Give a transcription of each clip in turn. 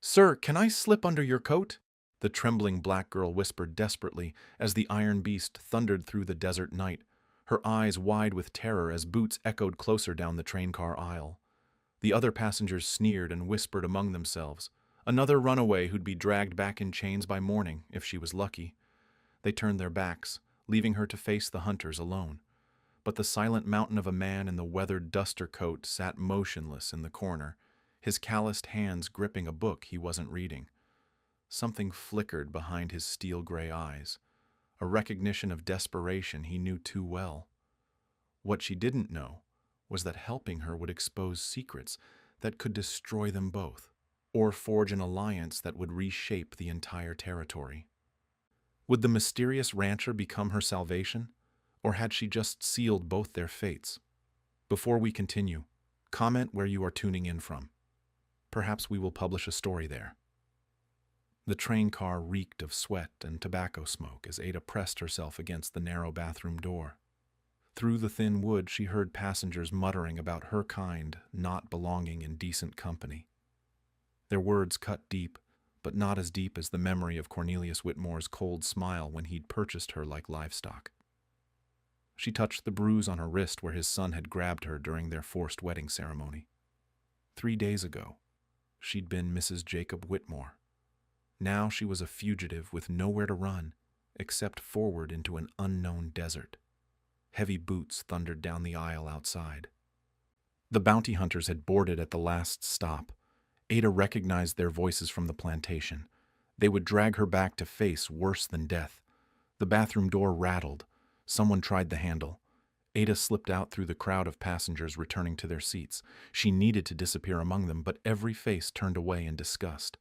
"Sir, can I slip under your coat?" the trembling black girl whispered desperately as the iron beast thundered through the desert night, her eyes wide with terror as boots echoed closer down the train car aisle. The other passengers sneered and whispered among themselves. Another runaway who'd be dragged back in chains by morning, if she was lucky. They turned their backs, leaving her to face the hunters alone. But the silent mountain of a man in the weathered duster coat sat motionless in the corner, his calloused hands gripping a book he wasn't reading. Something flickered behind his steel-gray eyes, a recognition of desperation he knew too well. What she didn't know was that helping her would expose secrets that could destroy them both, or forge an alliance that would reshape the entire territory. Would the mysterious rancher become her salvation, or had she just sealed both their fates? Before we continue, comment where you are tuning in from. Perhaps we will publish a story there. The train car reeked of sweat and tobacco smoke as Ada pressed herself against the narrow bathroom door. Through the thin wood, she heard passengers muttering about her kind not belonging in decent company. Their words cut deep, but not as deep as the memory of Cornelius Whitmore's cold smile when he'd purchased her like livestock. She touched the bruise on her wrist where his son had grabbed her during their forced wedding ceremony. 3 days ago, she'd been Mrs. Jacob Whitmore. Now she was a fugitive with nowhere to run, except forward into an unknown desert. Heavy boots thundered down the aisle outside. The bounty hunters had boarded at the last stop. Ada recognized their voices from the plantation. They would drag her back to face worse than death. The bathroom door rattled. Someone tried the handle. Ada slipped out through the crowd of passengers returning to their seats. She needed to disappear among them, but every face turned away in disgust.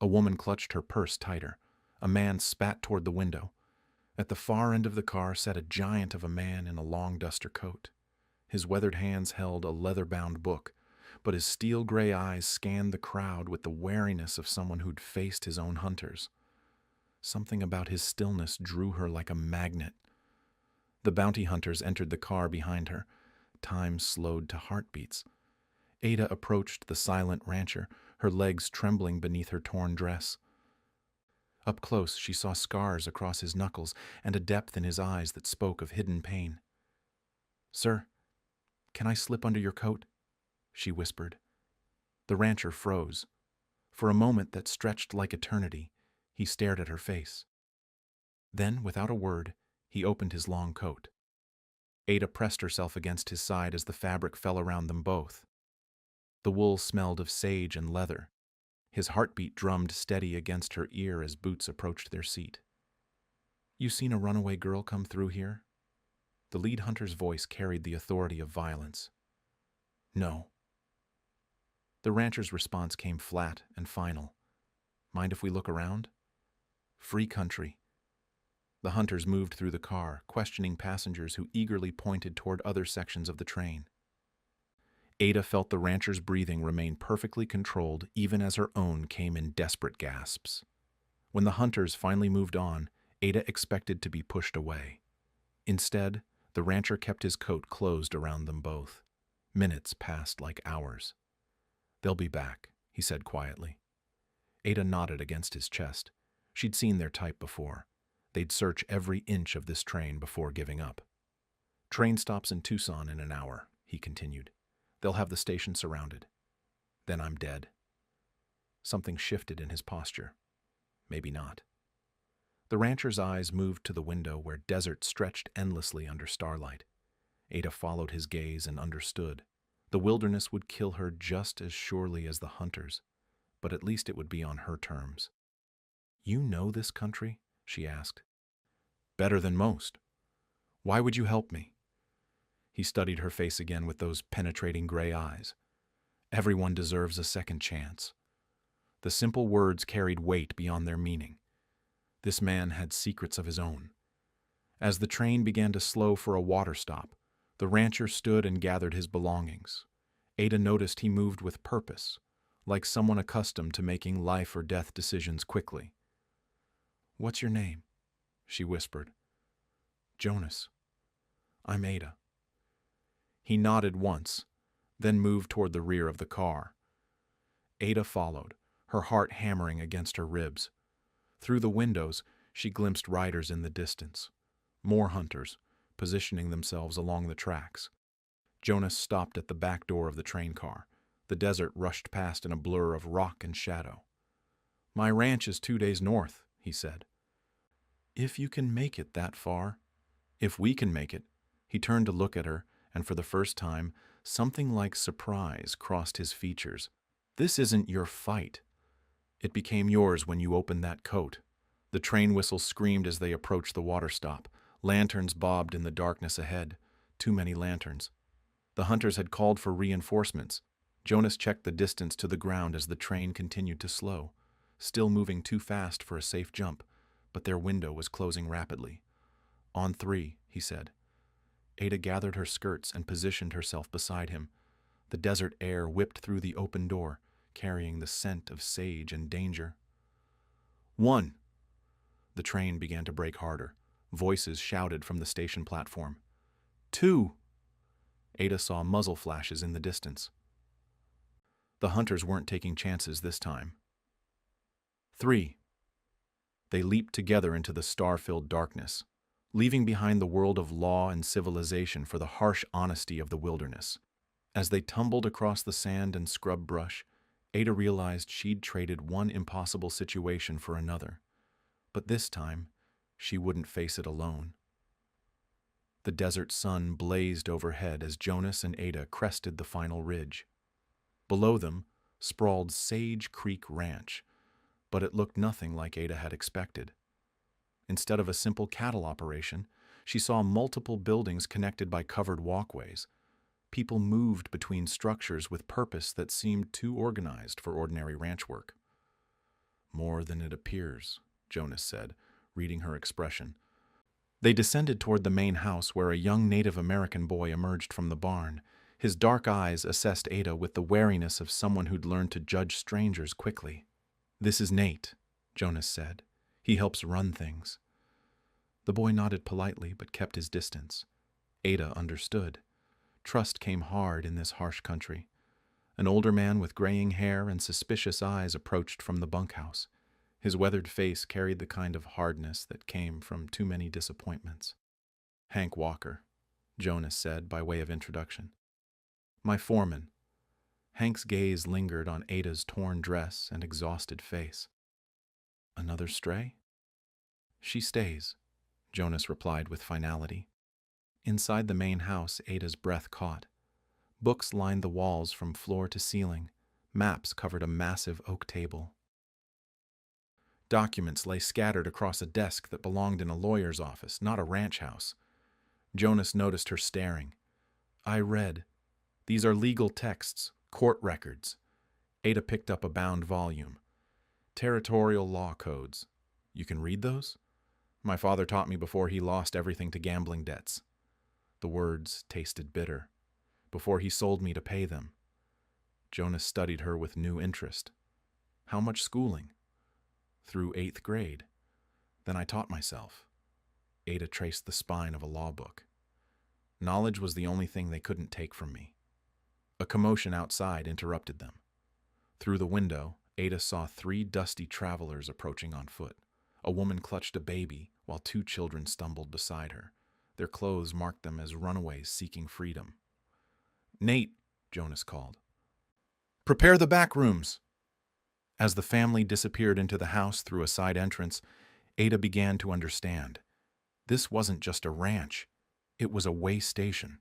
A woman clutched her purse tighter. A man spat toward the window. At the far end of the car sat a giant of a man in a long duster coat. His weathered hands held a leather-bound book, but his steel-gray eyes scanned the crowd with the wariness of someone who'd faced his own hunters. Something about his stillness drew her like a magnet. The bounty hunters entered the car behind her. Time slowed to heartbeats. Ada approached the silent rancher, her legs trembling beneath her torn dress. Up close, she saw scars across his knuckles and a depth in his eyes that spoke of hidden pain. "Sir, can I slip under your coat?" she whispered. The rancher froze. For a moment that stretched like eternity, he stared at her face. Then, without a word, he opened his long coat. Ada pressed herself against his side as the fabric fell around them both. The wool smelled of sage and leather. His heartbeat drummed steady against her ear as Boots approached their seat. "You seen a runaway girl come through here?" The lead hunter's voice carried the authority of violence. "No." The rancher's response came flat and final. "Mind if we look around?" "Free country." The hunters moved through the car, questioning passengers who eagerly pointed toward other sections of the train. Ada felt the rancher's breathing remain perfectly controlled even as her own came in desperate gasps. When the hunters finally moved on, Ada expected to be pushed away. Instead, the rancher kept his coat closed around them both. Minutes passed like hours. "They'll be back," he said quietly. Ada nodded against his chest. She'd seen their type before. They'd search every inch of this train before giving up. "Train stops in Tucson in an hour," he continued. "They'll have the station surrounded. Then I'm dead." Something shifted in his posture. Maybe not. The rancher's eyes moved to the window where desert stretched endlessly under starlight. Ada followed his gaze and understood. The wilderness would kill her just as surely as the hunters, but at least it would be on her terms. "You know this country?" she asked. "Better than most. Why would you help me?" He studied her face again with those penetrating gray eyes. Everyone deserves a second chance. The simple words carried weight beyond their meaning. This man had secrets of his own. As the train began to slow for a water stop, the rancher stood and gathered his belongings. Ada noticed he moved with purpose, like someone accustomed to making life or death decisions quickly. "What's your name?" she whispered. "Jonas. I'm Ada." He nodded once, then moved toward the rear of the car. Ada followed, her heart hammering against her ribs. Through the windows, she glimpsed riders in the distance. More hunters, positioning themselves along the tracks. Jonas stopped at the back door of the train car. The desert rushed past in a blur of rock and shadow. "My ranch is 2 days north," he said. "If you can make it that far." "If we can make it." He turned to look at her, and for the first time, something like surprise crossed his features. "This isn't your fight. It became yours when you opened that coat." The train whistle screamed as they approached the water stop. Lanterns bobbed in the darkness ahead. Too many lanterns. The hunters had called for reinforcements. Jonas checked the distance to the ground as the train continued to slow, still moving too fast for a safe jump, but their window was closing rapidly. "On 3, he said. Ada gathered her skirts and positioned herself beside him. The desert air whipped through the open door, carrying the scent of sage and danger. 1. The train began to brake harder. Voices shouted from the station platform. 2. Ada saw muzzle flashes in the distance. The hunters weren't taking chances this time. 3. They leaped together into the star-filled darkness, leaving behind the world of law and civilization for the harsh honesty of the wilderness. As they tumbled across the sand and scrub brush, Ada realized she'd traded one impossible situation for another. But this time, she wouldn't face it alone. The desert sun blazed overhead as Jonas and Ada crested the final ridge. Below them sprawled Sage Creek Ranch, but it looked nothing like Ada had expected. Instead of a simple cattle operation, she saw multiple buildings connected by covered walkways. People moved between structures with purpose that seemed too organized for ordinary ranch work. "More than it appears," Jonas said, reading her expression. They descended toward the main house where a young Native American boy emerged from the barn. His dark eyes assessed Ada with the wariness of someone who'd learned to judge strangers quickly. "This is Nate," Jonas said. "He helps run things." The boy nodded politely but kept his distance. Ada understood. Trust came hard in this harsh country. An older man with graying hair and suspicious eyes approached from the bunkhouse. His weathered face carried the kind of hardness that came from too many disappointments. "Hank Walker," Jonas said by way of introduction. "My foreman." Hank's gaze lingered on Ada's torn dress and exhausted face. "Another stray?" "She stays," Jonas replied with finality. Inside the main house, Ada's breath caught. Books lined the walls from floor to ceiling. Maps covered a massive oak table. Documents lay scattered across a desk that belonged in a lawyer's office, not a ranch house. Jonas noticed her staring. "I read. These are legal texts, court records." Ada picked up a bound volume. "Territorial law codes. You can read those?" "My father taught me before he lost everything to gambling debts." The words tasted bitter. "Before he sold me to pay them." Jonas studied her with new interest. "How much schooling?" "Through 8th grade. Then I taught myself." Ada traced the spine of a law book. "Knowledge was the only thing they couldn't take from me." A commotion outside interrupted them. Through the window, Ada saw 3 dusty travelers approaching on foot. A woman clutched a baby, while 2 children stumbled beside her. Their clothes marked them as runaways seeking freedom. "Nate," Jonas called. "Prepare the back rooms." As the family disappeared into the house through a side entrance, Ada began to understand. This wasn't just a ranch. It was a way station.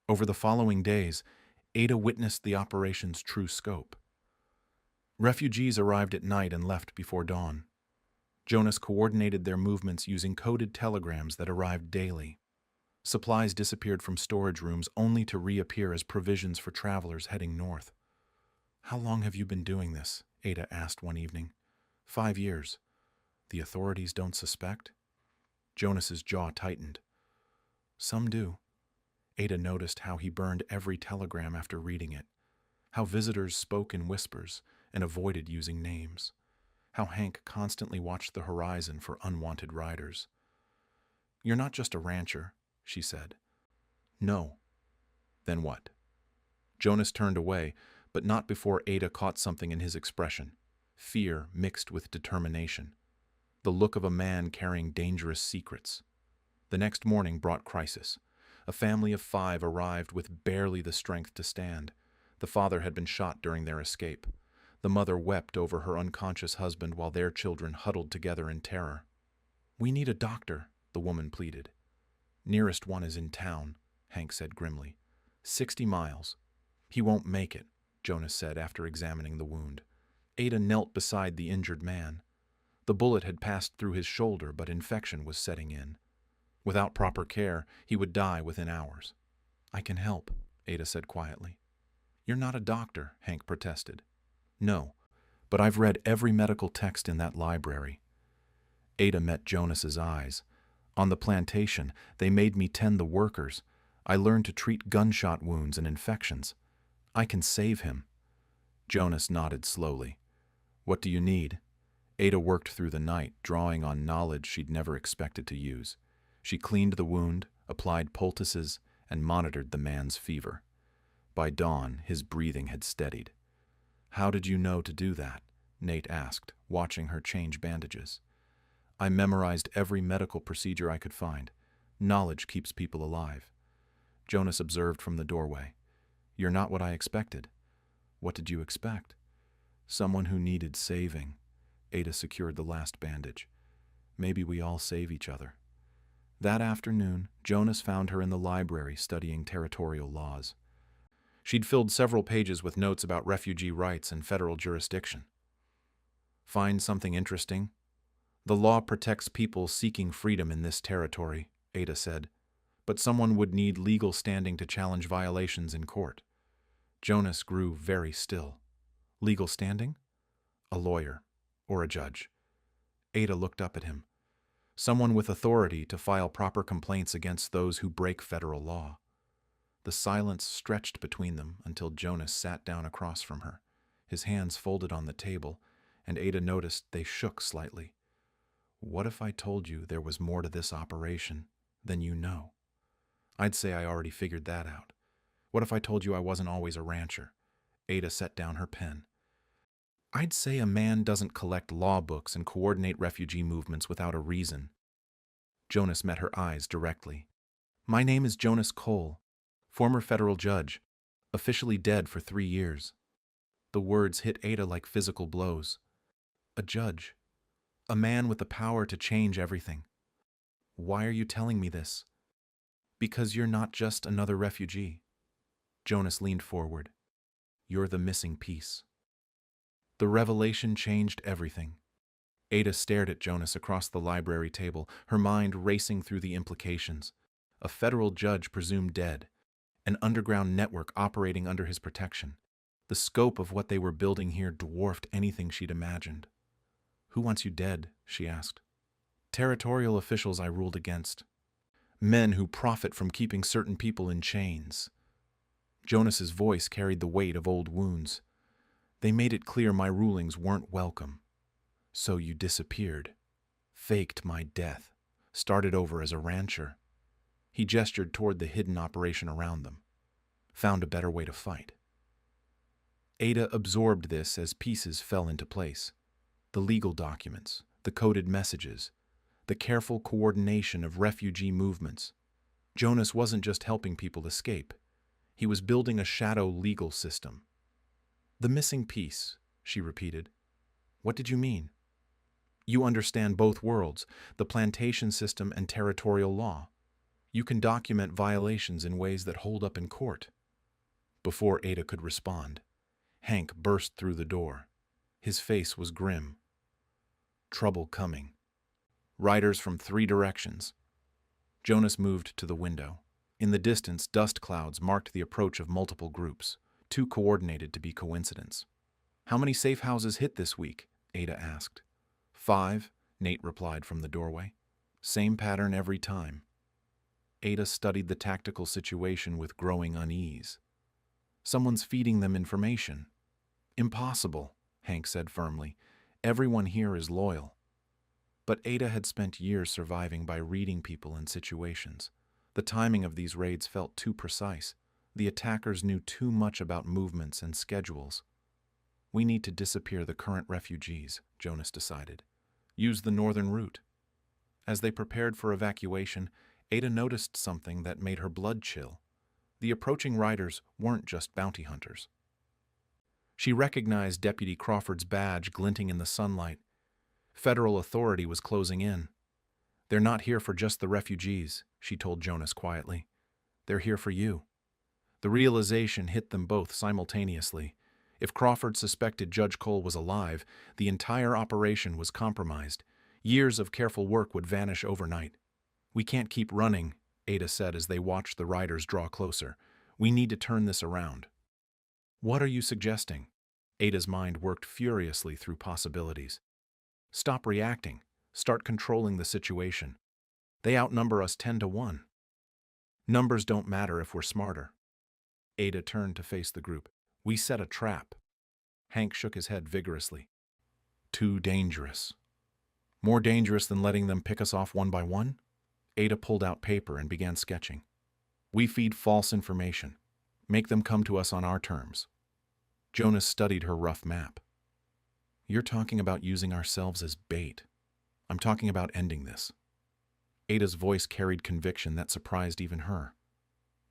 Over the following days, Ada witnessed the operation's true scope. Refugees arrived at night and left before dawn. Jonas coordinated their movements using coded telegrams that arrived daily. Supplies disappeared from storage rooms only to reappear as provisions for travelers heading north. "How long have you been doing this?" Ada asked one evening. 5 years. "The authorities don't suspect?" Jonas's jaw tightened. "Some do." Ada noticed how he burned every telegram after reading it, how visitors spoke in whispers and avoided using names, how Hank constantly watched the horizon for unwanted riders. "You're not just a rancher," she said. "No." "Then what?" Jonas turned away, but not before Ada caught something in his expression. Fear mixed with determination. The look of a man carrying dangerous secrets. The next morning brought crisis. A family of 5 arrived with barely the strength to stand. The father had been shot during their escape. The mother wept over her unconscious husband while their children huddled together in terror. "We need a doctor," the woman pleaded. "Nearest one is in town," Hank said grimly. 60 miles. "He won't make it," Jonas said after examining the wound. Ada knelt beside the injured man. The bullet had passed through his shoulder, but infection was setting in. Without proper care, he would die within hours. "I can help," Ada said quietly. "You're not a doctor," Hank protested. "No, but I've read every medical text in that library." Ada met Jonas's eyes. "On the plantation, they made me tend the workers. I learned to treat gunshot wounds and infections. I can save him." Jonas nodded slowly. "What do you need?" Ada worked through the night, drawing on knowledge she'd never expected to use. She cleaned the wound, applied poultices, and monitored the man's fever. By dawn, his breathing had steadied. "How did you know to do that?" Nate asked, watching her change bandages. "I memorized every medical procedure I could find. Knowledge keeps people alive." Jonas observed from the doorway. "You're not what I expected." "What did you expect?" "Someone who needed saving." Ada secured the last bandage. "Maybe we all save each other." That afternoon, Jonas found her in the library studying territorial laws. She'd filled several pages with notes about refugee rights and federal jurisdiction. "Find something interesting?" "The law protects people seeking freedom in this territory," Ada said, "but someone would need legal standing to challenge violations in court." Jonas grew very still. "Legal standing?" "A lawyer, or a judge." Ada looked up at him. "Someone with authority to file proper complaints against those who break federal law." The silence stretched between them until Jonas sat down across from her, his hands folded on the table, and Ada noticed they shook slightly. "What if I told you there was more to this operation than you know?" "I'd say I already figured that out." "What if I told you I wasn't always a rancher?" Ada set down her pen. "I'd say a man doesn't collect law books and coordinate refugee movements without a reason." Jonas met her eyes directly. "My name is Jonas Cole, former federal judge, officially dead for 3 years. The words hit Ada like physical blows. A judge. A man with the power to change everything. "Why are you telling me this?" "Because you're not just another refugee." Jonas leaned forward. "You're the missing piece." The revelation changed everything. Ada stared at Jonas across the library table, her mind racing through the implications. A federal judge presumed dead. An underground network operating under his protection. The scope of what they were building here dwarfed anything she'd imagined. "Who wants you dead?" she asked. "Territorial officials I ruled against. Men who profit from keeping certain people in chains." Jonas's voice carried the weight of old wounds. "They made it clear my rulings weren't welcome. So you disappeared. Faked my death. Started over as a rancher." He gestured toward the hidden operation around them. "Found a better way to fight." Ada absorbed this as pieces fell into place. The legal documents, the coded messages, the careful coordination of refugee movements. Jonas wasn't just helping people escape. He was building a shadow legal system. "The missing piece," she repeated. "What did you mean?" "You understand both worlds, the plantation system and territorial law. You can document violations in ways that hold up in court." Before Ada could respond, Hank burst through the door. His face was grim. "Trouble coming. Riders from 3 directions." Jonas moved to the window. In the distance, dust clouds marked the approach of multiple groups, too coordinated to be coincidence. "How many safe houses hit this week?" Ada asked. 5, Nate replied from the doorway. "Same pattern every time." Ada studied the tactical situation with growing unease. "Someone's feeding them information." "Impossible," Hank said firmly. "Everyone here is loyal." But Ada had spent years surviving by reading people and situations. The timing of these raids felt too precise. The attackers knew too much about movements and schedules. We need to disappear the current refugees, Jonas decided. Use the northern route. As they prepared for evacuation, Ada noticed something that made her blood chill. The approaching riders weren't just bounty hunters. She recognized Deputy Crawford's badge glinting in the sunlight. Federal authority was closing in. They're not here for just the refugees, she told Jonas quietly. They're here for you. The realization hit them both simultaneously. If Crawford suspected Judge Cole was alive, the entire operation was compromised. Years of careful work would vanish overnight. We can't keep running, Ada said as they watched the riders draw closer. We need to turn this around. What are you suggesting? Ada's mind worked furiously through possibilities. Stop reacting. Start controlling the situation. They outnumber us 10-1. Numbers don't matter if we're smarter. Ada turned to face the group. We set a trap. Hank shook his head vigorously. Too dangerous. More dangerous than letting them pick us off one by one? Ada pulled out paper and began sketching. We feed false information. Make them come to us on our terms. Jonas studied her rough map. You're talking about using ourselves as bait. I'm talking about ending this. Ada's voice carried conviction that surprised even her.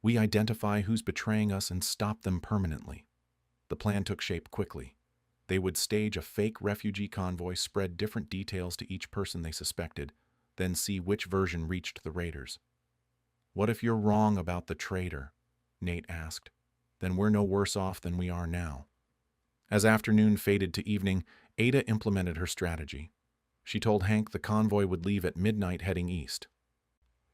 We identify who's betraying us and stop them permanently. The plan took shape quickly. They would stage a fake refugee convoy, spread different details to each person they suspected, then see which version reached the raiders. What if you're wrong about the traitor? Nate asked. Then we're no worse off than we are now. As afternoon faded to evening, Ada implemented her strategy. She told Hank the convoy would leave at midnight heading east.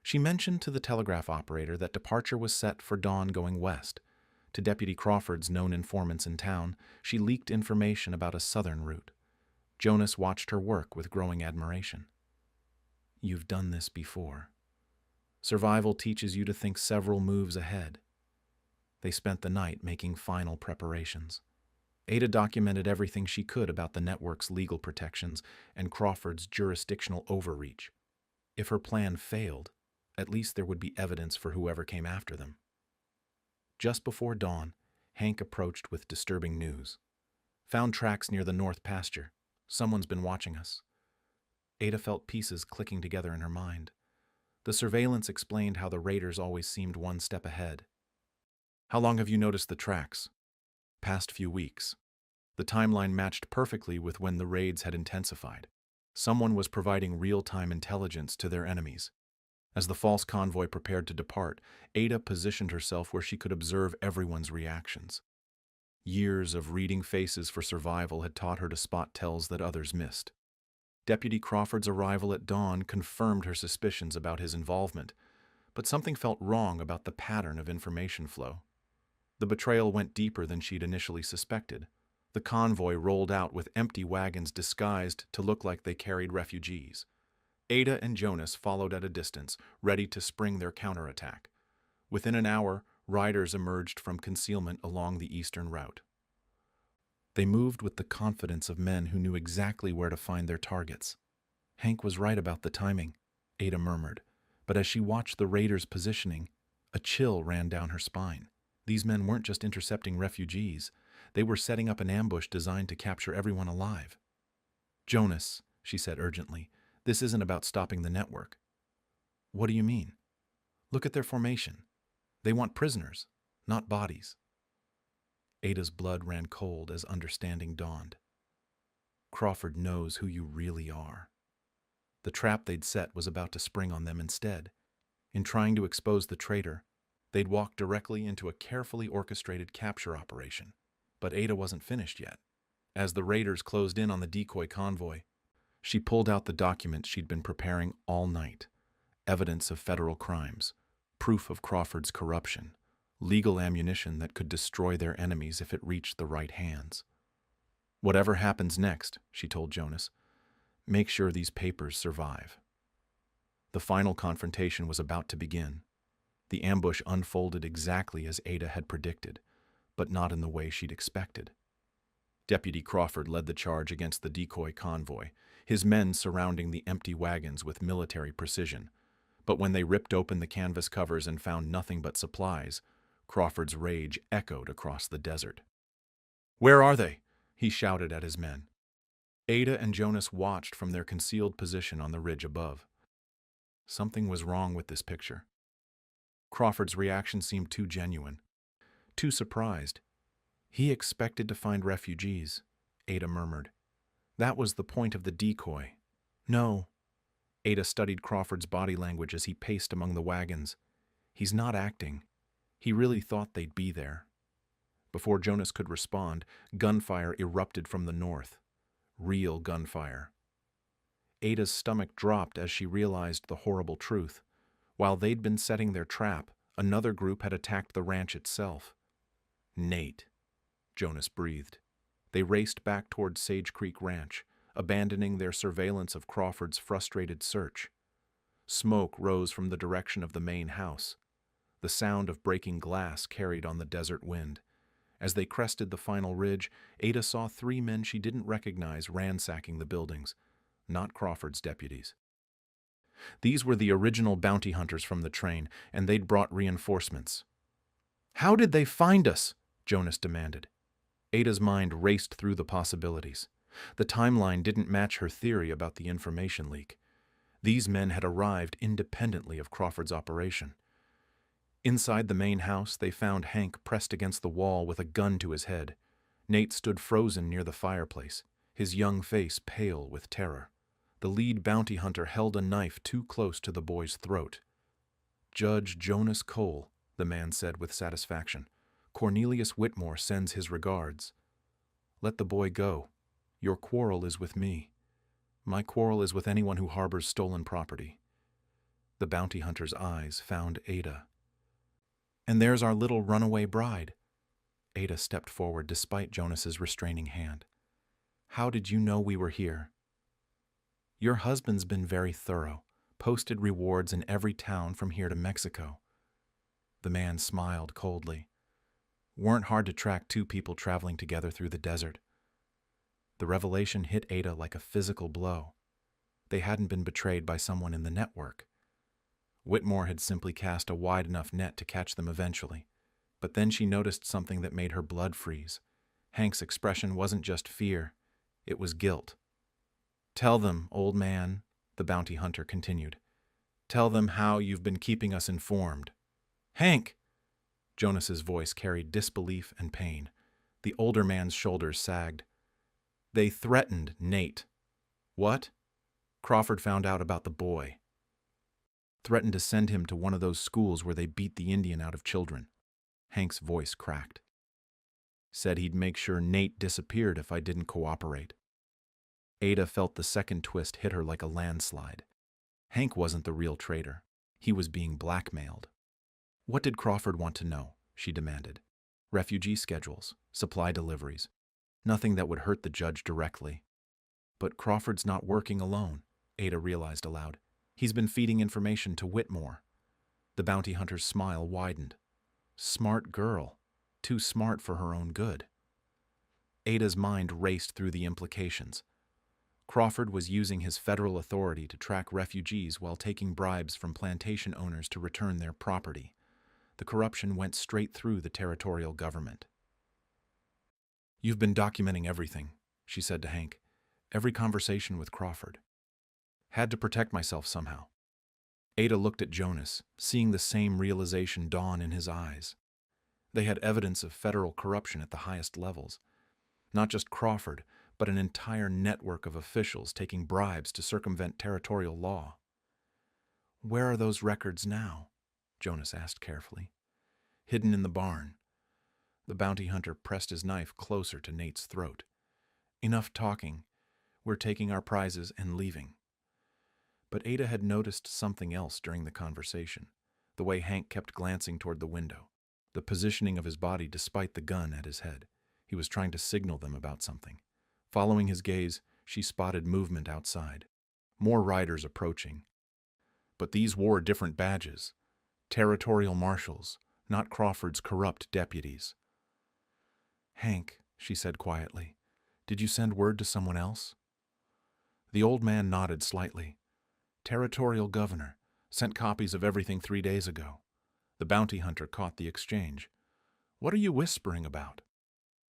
She mentioned to the telegraph operator that departure was set for dawn going west. To Deputy Crawford's known informants in town, she leaked information about a southern route. Jonas watched her work with growing admiration. You've done this before. Survival teaches you to think several moves ahead. They spent the night making final preparations. Ada documented everything she could about the network's legal protections and Crawford's jurisdictional overreach. If her plan failed, at least there would be evidence for whoever came after them. Just before dawn, Hank approached with disturbing news. Found tracks near the north pasture. Someone's been watching us. Ada felt pieces clicking together in her mind. The surveillance explained how the raiders always seemed one step ahead. How long have you noticed the tracks? Past few weeks. The timeline matched perfectly with when the raids had intensified. Someone was providing real-time intelligence to their enemies. As the false convoy prepared to depart, Ada positioned herself where she could observe everyone's reactions. Years of reading faces for survival had taught her to spot tells that others missed. Deputy Crawford's arrival at dawn confirmed her suspicions about his involvement, but something felt wrong about the pattern of information flow. The betrayal went deeper than she'd initially suspected. The convoy rolled out with empty wagons disguised to look like they carried refugees. Ada and Jonas followed at a distance, ready to spring their counterattack. Within an hour, riders emerged from concealment along the eastern route. They moved with the confidence of men who knew exactly where to find their targets. Hank was right about the timing, Ada murmured, but as she watched the raiders' positioning, a chill ran down her spine. These men weren't just intercepting refugees. They were setting up an ambush designed to capture everyone alive. Jonas, she said urgently, this isn't about stopping the network. What do you mean? Look at their formation. They want prisoners, not bodies. Ada's blood ran cold as understanding dawned. Crawford knows who you really are. The trap they'd set was about to spring on them instead. In trying to expose the traitor, they'd walk directly into a carefully orchestrated capture operation. But Ada wasn't finished yet. As the raiders closed in on the decoy convoy, she pulled out the documents she'd been preparing all night. Evidence of federal crimes, proof of Crawford's corruption, legal ammunition that could destroy their enemies if it reached the right hands. Whatever happens next, she told Jonas, make sure these papers survive. The final confrontation was about to begin. The ambush unfolded exactly as Ada had predicted, but not in the way she'd expected. Deputy Crawford led the charge against the decoy convoy, his men surrounding the empty wagons with military precision. But when they ripped open the canvas covers and found nothing but supplies, Crawford's rage echoed across the desert. "Where are they?" he shouted at his men. Ada and Jonas watched from their concealed position on the ridge above. Something was wrong with this picture. Crawford's reaction seemed too genuine, too surprised. "He expected to find refugees," Ada murmured. "That was the point of the decoy." "No." Ada studied Crawford's body language as he paced among the wagons. "He's not acting. He really thought they'd be there." Before Jonas could respond, gunfire erupted from the north. Real gunfire. Ada's stomach dropped as she realized the horrible truth. While they'd been setting their trap, another group had attacked the ranch itself. "Nate," Jonas breathed. They raced back toward Sage Creek Ranch, abandoning their surveillance of Crawford's frustrated search. Smoke rose from the direction of the main house. The sound of breaking glass carried on the desert wind. As they crested the final ridge, Ada saw 3 men she didn't recognize ransacking the buildings, not Crawford's deputies. These were the original bounty hunters from the train, and they'd brought reinforcements. "How did they find us?" Jonas demanded. Ada's mind raced through the possibilities. The timeline didn't match her theory about the information leak. These men had arrived independently of Crawford's operation. Inside the main house, they found Hank pressed against the wall with a gun to his head. Nate stood frozen near the fireplace, his young face pale with terror. The lead bounty hunter held a knife too close to the boy's throat. "Judge Jonas Cole," the man said with satisfaction. "Cornelius Whitmore sends his regards. Let the boy go. Your quarrel is with me. My quarrel is with anyone who harbors stolen property." The bounty hunter's eyes found Ada. "And there's our little runaway bride." Ada stepped forward despite Jonas's restraining hand. "How did you know we were here?" "Your husband's been very thorough, posted rewards in every town from here to Mexico." The man smiled coldly. "Weren't hard to track 2 people traveling together through the desert." The revelation hit Ada like a physical blow. They hadn't been betrayed by someone in the network. Whitmore had simply cast a wide enough net to catch them eventually. But then she noticed something that made her blood freeze. Hank's expression wasn't just fear, it was guilt. "Tell them, old man," the bounty hunter continued. "Tell them how you've been keeping us informed." "Hank!" Jonas's voice carried disbelief and pain. The older man's shoulders sagged. "They threatened Nate." "What?" "Crawford found out about the boy. Threatened to send him to one of those schools where they beat the Indian out of children." Hank's voice cracked. "Said he'd make sure Nate disappeared if I didn't cooperate." Ada felt the second twist hit her like a landslide. Hank wasn't the real traitor. He was being blackmailed. What did Crawford want to know? She demanded. Refugee schedules, supply deliveries. Nothing that would hurt the judge directly. But Crawford's not working alone, Ada realized aloud. He's been feeding information to Whitmore. The bounty hunter's smile widened. Smart girl. Too smart for her own good. Ada's mind raced through the implications. Crawford was using his federal authority to track refugees while taking bribes from plantation owners to return their property. The corruption went straight through the territorial government. "You've been documenting everything," she said to Hank. "Every conversation with Crawford. Had to protect myself somehow." Ada looked at Jonas, seeing the same realization dawn in his eyes. They had evidence of federal corruption at the highest levels. Not just Crawford, but an entire network of officials taking bribes to circumvent territorial law. "Where are those records now?" Jonas asked carefully. "Hidden in the barn." The bounty hunter pressed his knife closer to Nate's throat. "Enough talking. We're taking our prizes and leaving." But Ada had noticed something else during the conversation, the way Hank kept glancing toward the window, the positioning of his body despite the gun at his head. He was trying to signal them about something. Following his gaze, she spotted movement outside. More riders approaching. But these wore different badges. Territorial marshals, not Crawford's corrupt deputies. "Hank," she said quietly, "did you send word to someone else?" The old man nodded slightly. "Territorial governor. Sent copies of everything 3 days ago." The bounty hunter caught the exchange. What are you whispering about?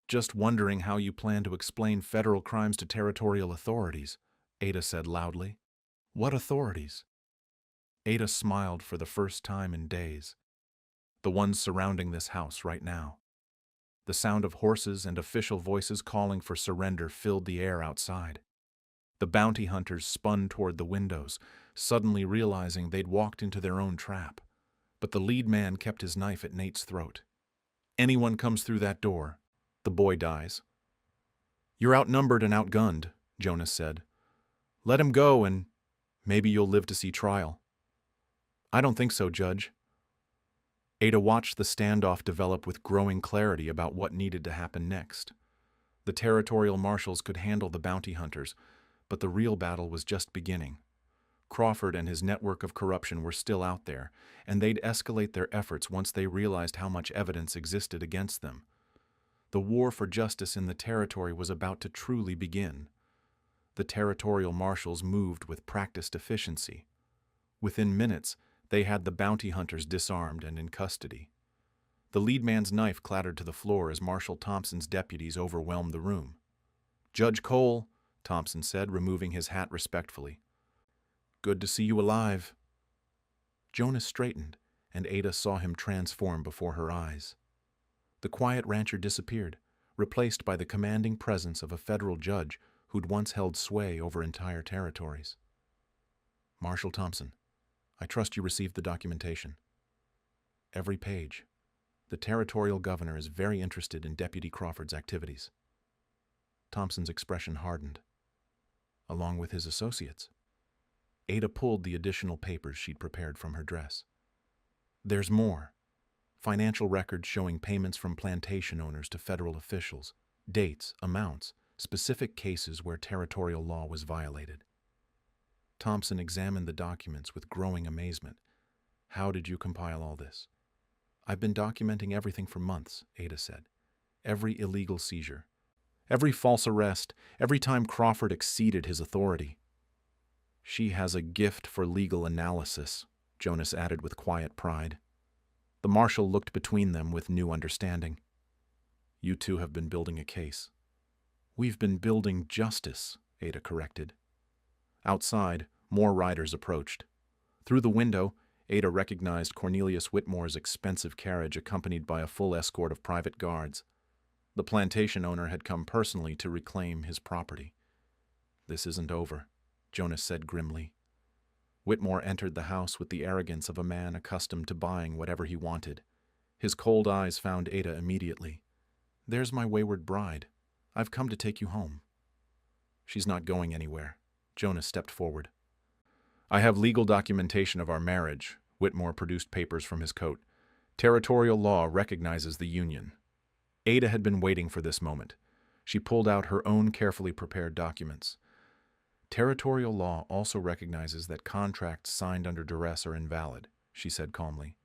Just wondering how you plan to explain federal crimes to territorial authorities, Ada said loudly. What authorities? Ada smiled for the first time in days. The ones surrounding this house right now. The sound of horses and official voices calling for surrender filled the air outside. The bounty hunters spun toward the windows, suddenly realizing they'd walked into their own trap. But the lead man kept his knife at Nate's throat. Anyone comes through that door, the boy dies. You're outnumbered and outgunned, Jonas said. Let him go and maybe you'll live to see trial. I don't think so, Judge. Ada watched the standoff develop with growing clarity about what needed to happen next. The territorial marshals could handle the bounty hunters, but the real battle was just beginning. Crawford and his network of corruption were still out there, and they'd escalate their efforts once they realized how much evidence existed against them. The war for justice in the territory was about to truly begin. The territorial marshals moved with practiced efficiency. Within minutes, they had the bounty hunters disarmed and in custody. The lead man's knife clattered to the floor as Marshal Thompson's deputies overwhelmed the room. Judge Cole, Thompson said, removing his hat respectfully. Good to see you alive. Jonas straightened, and Ada saw him transform before her eyes. The quiet rancher disappeared, replaced by the commanding presence of a federal judge who'd once held sway over entire territories. Marshal Thompson, I trust you received the documentation. Every page. The territorial governor is very interested in Deputy Crawford's activities. Thompson's expression hardened, along with his associates. Ada pulled the additional papers she'd prepared from her dress. There's more. Financial records showing payments from plantation owners to federal officials, dates, amounts, specific cases where territorial law was violated. Thompson examined the documents with growing amazement. How did you compile all this? I've been documenting everything for months, Ada said. Every illegal seizure, every false arrest, every time Crawford exceeded his authority. She has a gift for legal analysis, Jonas added with quiet pride. The marshal looked between them with new understanding. You two have been building a case. We've been building justice, Ada corrected. Outside, more riders approached. Through the window, Ada recognized Cornelius Whitmore's expensive carriage accompanied by a full escort of private guards. The plantation owner had come personally to reclaim his property. This isn't over, Jonas said grimly. Whitmore entered the house with the arrogance of a man accustomed to buying whatever he wanted. His cold eyes found Ada immediately. There's my wayward bride. I've come to take you home. She's not going anywhere. Jonas stepped forward. I have legal documentation of our marriage. Whitmore produced papers from his coat. Territorial law recognizes the union. Ada had been waiting for this moment. She pulled out her own carefully prepared documents. Territorial law also recognizes that contracts signed under duress are invalid, she said calmly.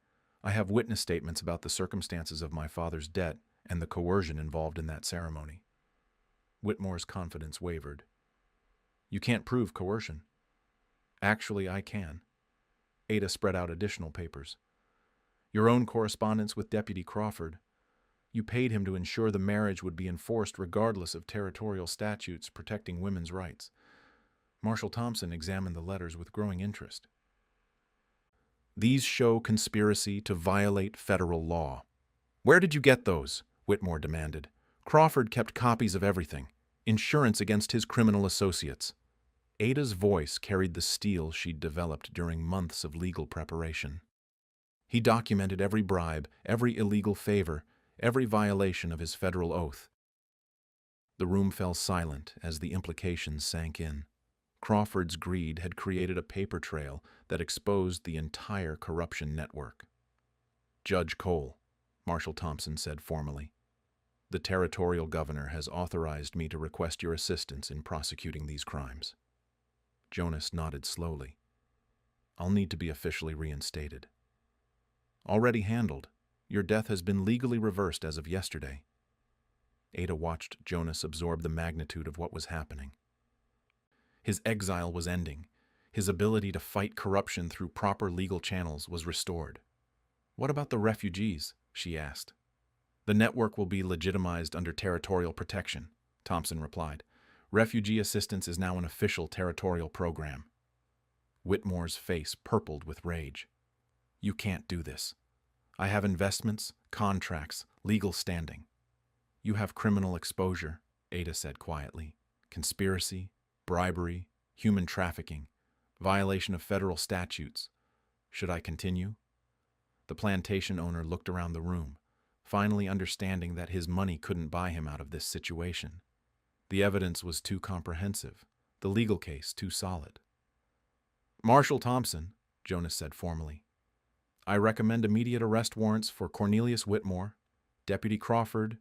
I have witness statements about the circumstances of my father's death and the coercion involved in that ceremony. Whitmore's confidence wavered. You can't prove coercion. Actually, I can. Ada spread out additional papers. Your own correspondence with Deputy Crawford. You paid him to ensure the marriage would be enforced regardless of territorial statutes protecting women's rights. Marshal Thompson examined the letters with growing interest. These show conspiracy to violate federal law. Where did you get those? Whitmore demanded. Crawford kept copies of everything. Insurance against his criminal associates. Ada's voice carried the steel she'd developed during months of legal preparation. He documented every bribe, every illegal favor, every violation of his federal oath. The room fell silent as the implications sank in. Crawford's greed had created a paper trail that exposed the entire corruption network. Judge Cole, Marshal Thompson said formally, the territorial governor has authorized me to request your assistance in prosecuting these crimes. Jonas nodded slowly. I'll need to be officially reinstated. Already handled. Your death has been legally reversed as of yesterday. Ada watched Jonas absorb the magnitude of what was happening. His exile was ending. His ability to fight corruption through proper legal channels was restored. What about the refugees? She asked. The network will be legitimized under territorial protection, Thompson replied. Refugee assistance is now an official territorial program. Whitmore's face purpled with rage. You can't do this. I have investments, contracts, legal standing. You have criminal exposure, Ada said quietly. Conspiracy, bribery, human trafficking, violation of federal statutes. Should I continue? The plantation owner looked around the room, finally understanding that his money couldn't buy him out of this situation. The evidence was too comprehensive, the legal case too solid. Marshal Thompson, Jonas said formally, I recommend immediate arrest warrants for Cornelius Whitmore, Deputy Crawford,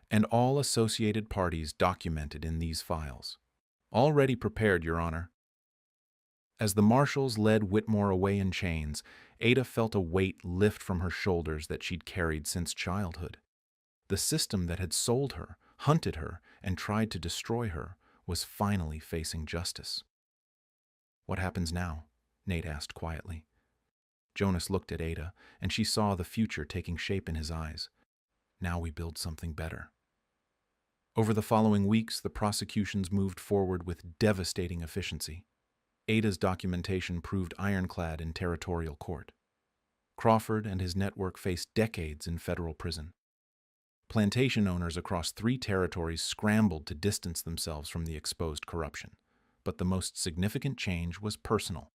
and all associated parties documented in these files. Already prepared, Your Honor. As the marshals led Whitmore away in chains, Ada felt a weight lift from her shoulders that she'd carried since childhood. The system that had sold her, hunted her, and tried to destroy her was finally facing justice. What happens now? Nate asked quietly. Jonas looked at Ada, and she saw the future taking shape in his eyes. Now we build something better. Over the following weeks, the prosecutions moved forward with devastating efficiency. Ada's documentation proved ironclad in territorial court. Crawford and his network faced decades in federal prison. Plantation owners across 3 territories scrambled to distance themselves from the exposed corruption, but the most significant change was personal.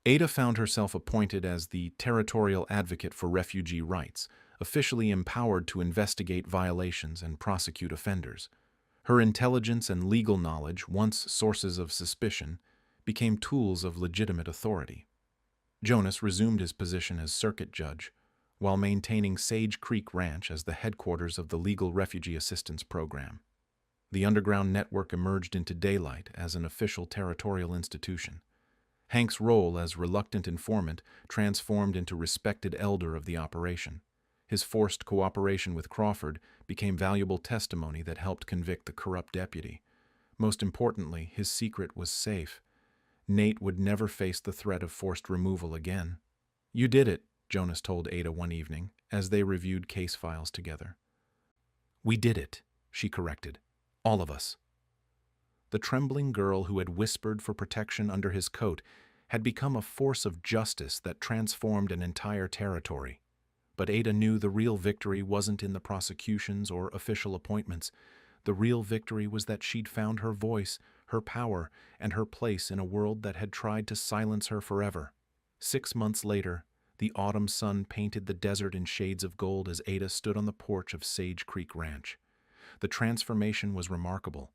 Ada found herself appointed as the territorial advocate for refugee rights, officially empowered to investigate violations and prosecute offenders. Her intelligence and legal knowledge, once sources of suspicion, became tools of legitimate authority. Jonas resumed his position as circuit judge, while maintaining Sage Creek Ranch as the headquarters of the Legal Refugee Assistance Program. The underground network emerged into daylight as an official territorial institution. Hank's role as reluctant informant transformed into respected elder of the operation. His forced cooperation with Crawford became valuable testimony that helped convict the corrupt deputy. Most importantly, his secret was safe. Nate would never face the threat of forced removal again. You did it, Jonas told Ada one evening, as they reviewed case files together. We did it, she corrected. All of us. The trembling girl who had whispered for protection under his coat had become a force of justice that transformed an entire territory. But Ada knew the real victory wasn't in the prosecutions or official appointments. The real victory was that she'd found her voice, her power, and her place in a world that had tried to silence her forever. 6 months later, the autumn sun painted the desert in shades of gold as Ada stood on the porch of Sage Creek Ranch. The transformation was remarkable.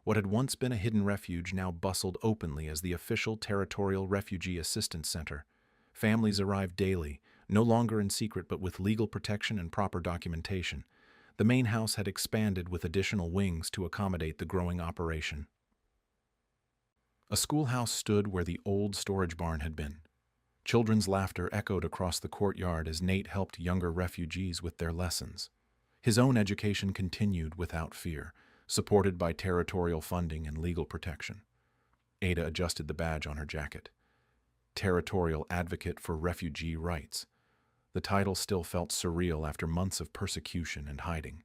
What had once been a hidden refuge now bustled openly as the official Territorial Refugee Assistance Center. Families arrived daily, no longer in secret but with legal protection and proper documentation. The main house had expanded with additional wings to accommodate the growing operation. A schoolhouse stood where the old storage barn had been. Children's laughter echoed across the courtyard as Nate helped younger refugees with their lessons. His own education continued without fear, supported by territorial funding and legal protection. Ada adjusted the badge on her jacket. Territorial Advocate for Refugee Rights. The title still felt surreal after months of persecution and hiding.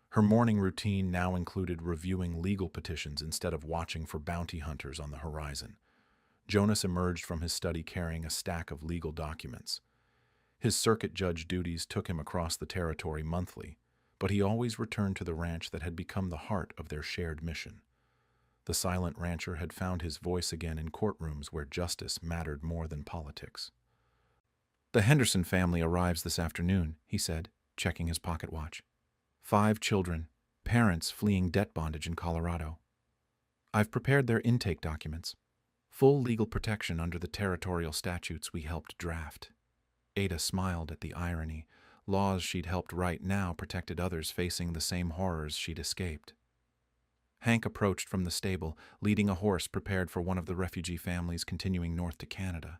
Her morning routine now included reviewing legal petitions instead of watching for bounty hunters on the horizon. Jonas emerged from his study carrying a stack of legal documents. His circuit judge duties took him across the territory monthly, but he always returned to the ranch that had become the heart of their shared mission. The silent rancher had found his voice again in courtrooms where justice mattered more than politics. The Henderson family arrives this afternoon, he said, checking his pocket watch. 5 children, parents fleeing debt bondage in Colorado. I've prepared their intake documents. Full legal protection under the territorial statutes we helped draft. Ada smiled at the irony. Laws she'd helped write now protected others facing the same horrors she'd escaped. Hank approached from the stable, leading a horse prepared for one of the refugee families continuing north to Canada.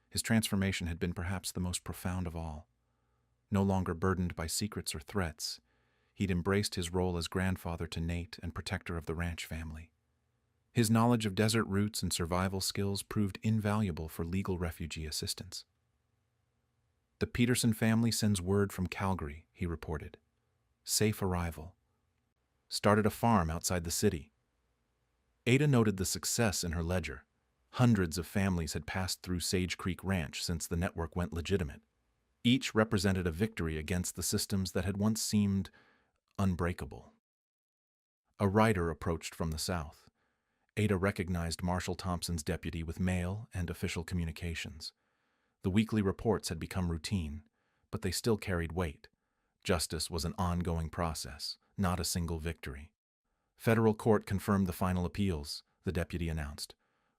His transformation had been perhaps the most profound of all. No longer burdened by secrets or threats, he'd embraced his role as grandfather to Nate and protector of the ranch family. His knowledge of desert routes and survival skills proved invaluable for legal refugee assistance. The Peterson family sends word from Calgary, he reported. Safe arrival. Started a farm outside the city. Ada noted the success in her ledger. Hundreds of families had passed through Sage Creek Ranch since the network went legitimate. Each represented a victory against the systems that had once seemed unbreakable. A rider approached from the south. Ada recognized Marshal Thompson's deputy with mail and official communications. The weekly reports had become routine, but they still carried weight. Justice was an ongoing process, not a single victory. Federal court confirmed the final appeals, the deputy announced.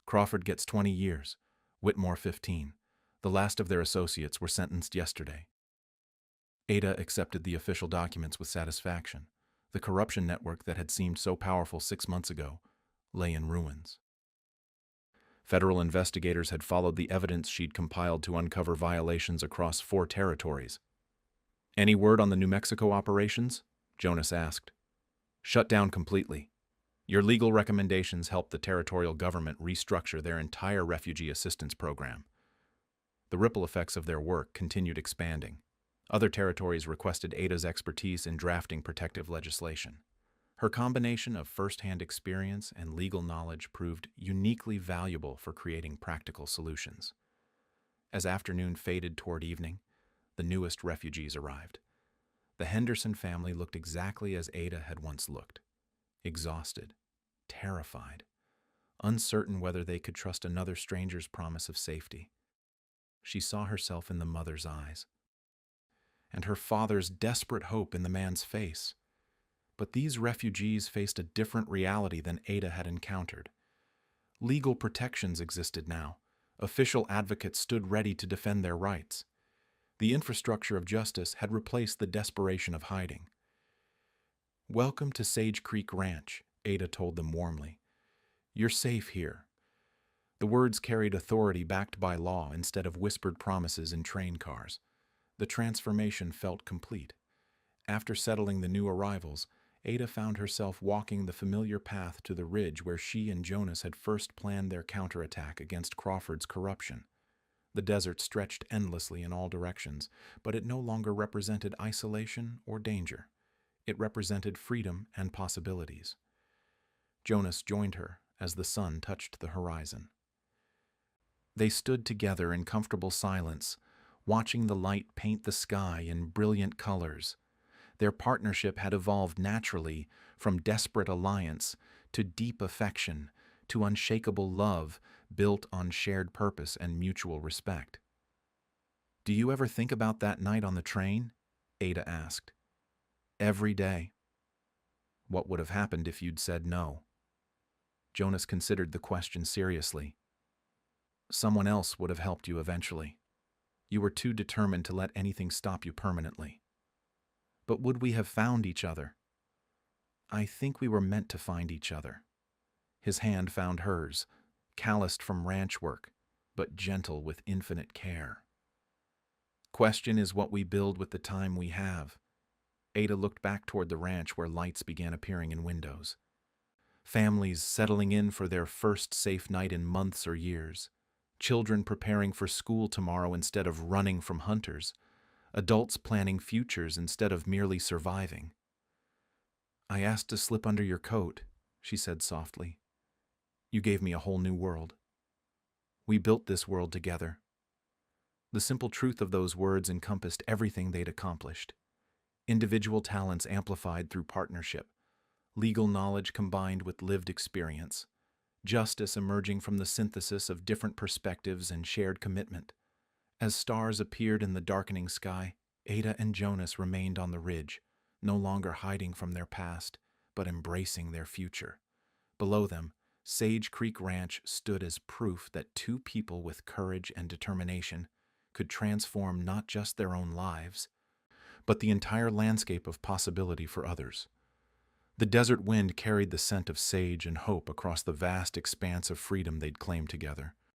Crawford gets 20 years, Whitmore 15. The last of their associates were sentenced yesterday. Ada accepted the official documents with satisfaction. The corruption network that had seemed so powerful 6 months ago lay in ruins. Federal investigators had followed the evidence she'd compiled to uncover violations across 4 territories. Any word on the New Mexico operations? Jonas asked. Shut down completely. Your legal recommendations helped the territorial government restructure their entire refugee assistance program. The ripple effects of their work continued expanding. Other territories requested Ada's expertise in drafting protective legislation. Her combination of first-hand experience and legal knowledge proved uniquely valuable for creating practical solutions. As afternoon faded toward evening, the newest refugees arrived. The Henderson family looked exactly as Ada had once looked. Exhausted, terrified, uncertain whether they could trust another stranger's promise of safety. She saw herself in the mother's eyes, and her father's desperate hope in the man's face. But these refugees faced a different reality than Ada had encountered. Legal protections existed now. Official advocates stood ready to defend their rights. The infrastructure of justice had replaced the desperation of hiding. Welcome to Sage Creek Ranch, Ada told them warmly. You're safe here. The words carried authority backed by law instead of whispered promises in train cars. The transformation felt complete. After settling the new arrivals, Ada found herself walking the familiar path to the ridge where she and Jonas had first planned their counterattack against Crawford's corruption. The desert stretched endlessly in all directions, but it no longer represented isolation or danger. It represented freedom and possibilities. Jonas joined her as the sun touched the horizon. They stood together in comfortable silence, watching the light paint the sky in brilliant colors. Their partnership had evolved naturally from desperate alliance to deep affection to unshakable love built on shared purpose and mutual respect. Do you ever think about that night on the train? Ada asked. Every day. What would have happened if you'd said no? Jonas considered the question seriously. Someone else would have helped you eventually. You were too determined to let anything stop you permanently. But would we have found each other? I think we were meant to find each other. His hand found hers, calloused from ranch work, but gentle with infinite care. Question is what we build with the time we have. Ada looked back toward the ranch where lights began appearing in windows. Families settling in for their first safe night in months or years. Children preparing for school tomorrow instead of running from hunters. Adults planning futures instead of merely surviving. I asked to slip under your coat, she said softly. You gave me a whole new world. We built this world together. The simple truth of those words encompassed everything they'd accomplished. Individual talents amplified through partnership, legal knowledge combined with lived experience, justice emerging from the synthesis of different perspectives and shared commitment. As stars appeared in the darkening sky, Ada and Jonas remained on the ridge, no longer hiding from their past, but embracing their future. Below them, Sage Creek Ranch stood as proof that two people with courage and determination could transform not just their own lives, but the entire landscape of possibility for others. The desert wind carried the scent of sage and hope across the vast expanse of freedom they'd claimed together.